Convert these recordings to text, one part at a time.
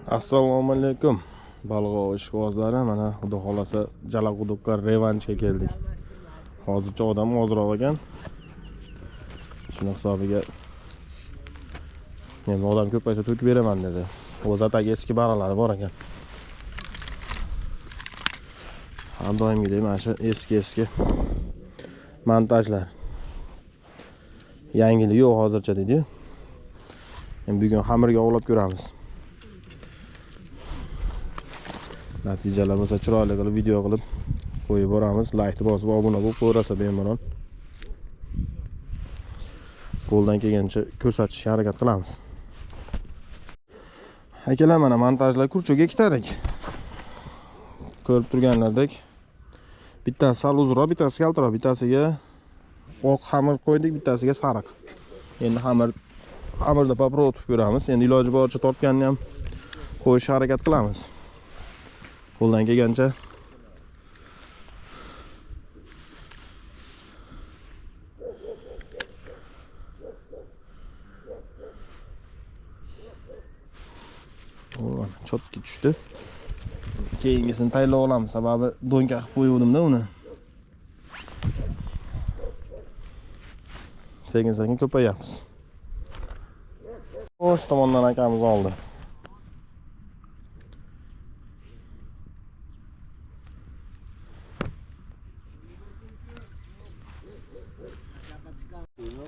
Assalomu alaykum. Balg'ov ishqibozlari, mana xudo xolasa Jalaquduqqa revanchga keldik. Hozircha odam ozroq ekan. Shuni hisobiga endi odam ko'paysa to'kib beraman dedi. O'zatagi eski baralari bor ekan. Har doimgidek mana shu eski montajlar. Yangilik yo'q hozircha dedi. Endi bugun xamirga olib ko'ramiz. Natijalar bo'lsa chiroyli qilib video qilib qo'yib boramiz. Like bosib obuna bo'lib ko'rasa bemalol. Qo'ldan kelgancha ko'rsatishga harakat qilamiz. Akalar, mana montajlar kurchoga ikkitadik. Ko'rib turganlardek bittasi sal uzunroq, bittasi kaltaroq, bittasiga oq xamir qo'ydik, bittasiga sariq. Endi xamirda poprovod ko'ramiz. Endi iloji boricha tortganni ham qo'yishga harakat qilamiz. Qo'ldan kelgancha chotki tushdi. Keyingisini tayyorlab olamiz, sababi do'nka qilib qo'ygandim-da uni. Sekin-sekin ko'payamiz. O'sha tomondan akamiz oldi.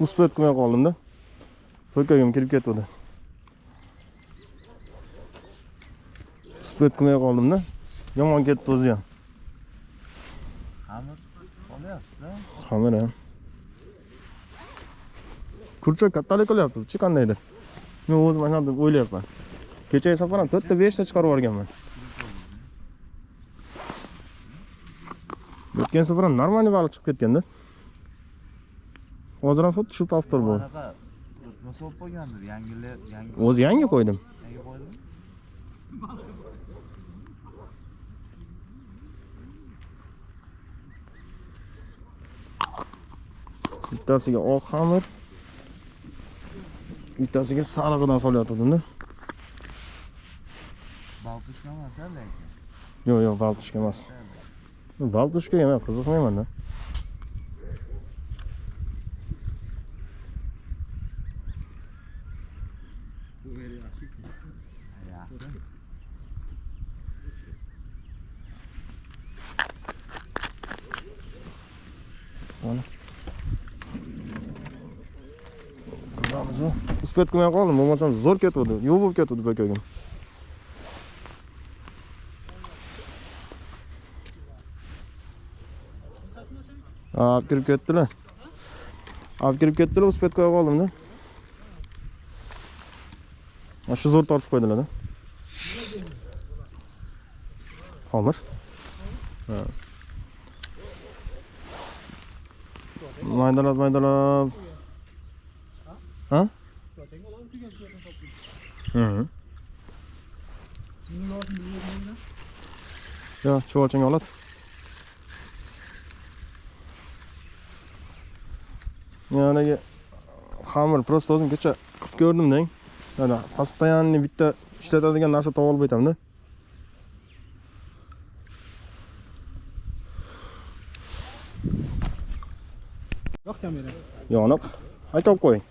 Uspet qilmay qoldim-da. To'kagim kirib ketdi. Uspet qilmay qoldim-da. Yomon ketdi o'zi ham. Xamir olyapsiz-da? Xamir ham. Kurchoq kattalik qilyapti, qandaydir. Men o'zim mana deb o'ylayapman. Kechagi safar ham 4 ta 5 ta chiqarib yuborganman. O'tgan safar ham normal baliq chiqib ketganda. Hozir ham xuddi shu paftor bo'ldi. Nasıl olib qo'ygandir? Yangi. O'zi yangi qo'ydim. Yangi qo'ydim. Bittasiga oq xamir, bittasiga sarig'idan solyotgandim-da. Baltushka emas lekin. Yo'q, baltushka emas. Baltushka ham qiziqmayman-da. Uspet qilmay qoldim, bo'lmasam zo'r ketdi, yo'q bo'lib ketdi bekagim. Olib kirib ketdilar. Uspet qo'ya qoldim-da. Mana shu zo'r tortib qo'ydilar-da. Xamir. Ha. Maydalab. Ha? Ya, chuvalchangga oladi. Yoniga xamir prosta o'zim kecha qilib ko'rdim-deng. Mana постоянный bitta ishlatadigan narsa topib olib aytamda. Yo'q kamera. Yoniq. Aka olib qo'ying.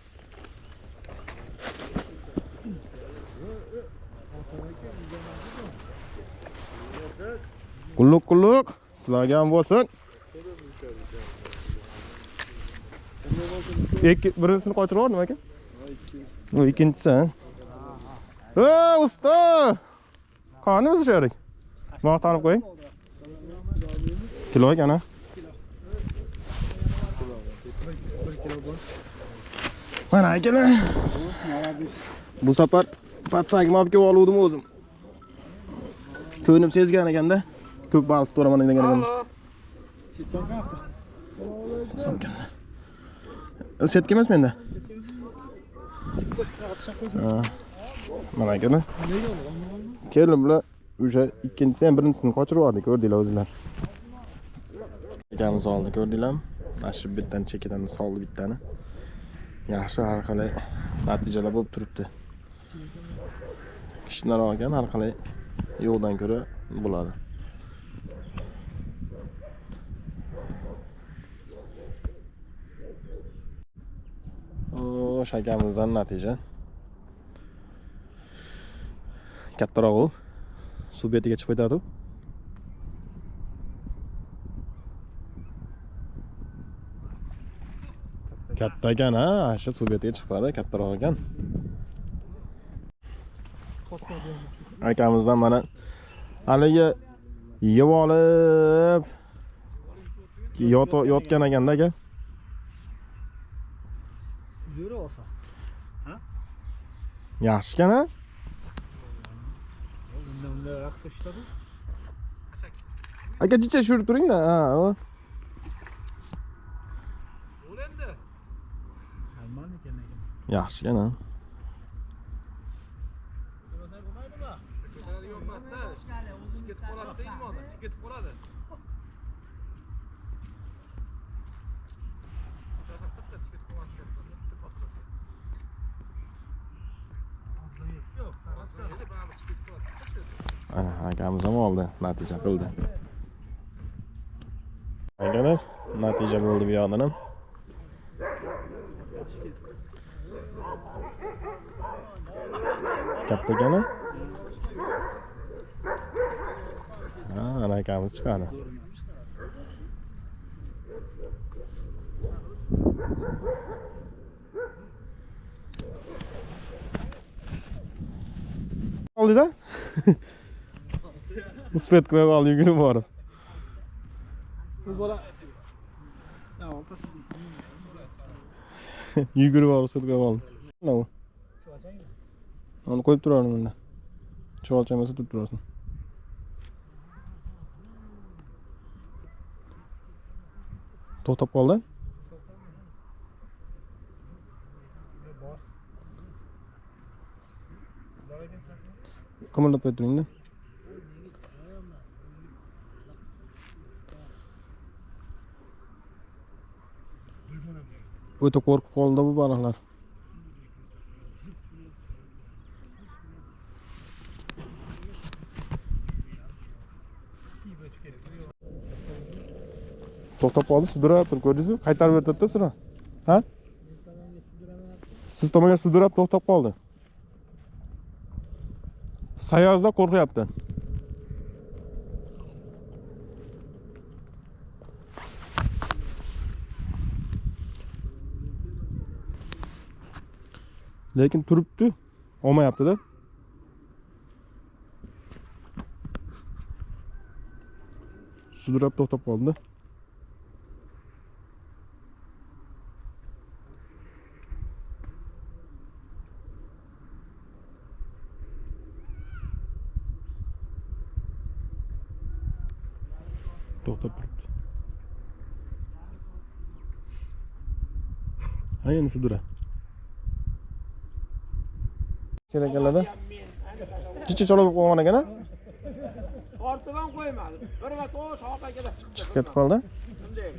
Qulluq. Sizlarga ham bo'lsin. Birinchisini qochirib yubordim aka. Bu ikkinchisi. Usta! Qani o'zi sherik. Vaqtlanib qo'ying. Kilo ekan-a? Mana akalar. Bu safar patsagimni olib kelib oluvdim o'zim. Ko'nim sezgan ekanda. Ko'p baliq to'raman degan ekan. Somkanda. Setga emas menda. Mana akalar. Kelim bilan o'sha ikkinchisi ham birinchisini qochirib yubordi, ko'rdinglar o'zinglar. Akamiz oldi, ko'rdinglarmi? Mana bittadan chekidan soldi bittani. Yaxshi har qalay natijalar bo'lib turibdi. kichikroq ekan, har qalay yo'qdan ko'ra bo'ladi. O, shakamizdan natija. Kattaroq u. Suv betiga chiqib ketadi. Katta ekan, ha, shu suv betiga chiqadi, kattaroq ekan. Akamizdan mana haligi yeb olib yotgan ekanda aka. Zo'ri olsa. Ha? Yaxshi ekan, ha? Unda raqs ishladi. Aka jicha shurib turing-da. Ha, o. O'landi. Alman ekan. Yaxshi ekan, ha. Akamiz ham oldi, natija qildi. Akalar, natija bo'ldi bu yoqdan ham. Katta ekan. Ha, ana akamiz chiqadi. Oldi-da? Svet qo'yib oldi, yugurib borib. Bu bola. Yugurib borib svet qo'yib oldi. Mana bu. Onu qo'yib turaverdim bunda. Cho'g'alcha emas, turib turasan. To'xtab qoldi. Qimillab qo'yib turing-da. O'ta qo'rqib qoldi bu baliqlar. To'xtab qoldi, sudrab turib ko'rdingizmi? Qaytarib berdi-da sira. Ha? Siz tomonga sudrab to'xtab qoldi. Sayozda qo'rqyapti. Lekin turibdi, olmayapti-da. Sudrab to'xtab qoldi. To'xtab turibdi. Ha, endi sudra. Kerak-da. Chicha cholib qo'ygan ekan-a? Ortidan qo'ymadi. Bir va to'sh hop akada chiqdi. Chiqib ketib qoldi. Shunday.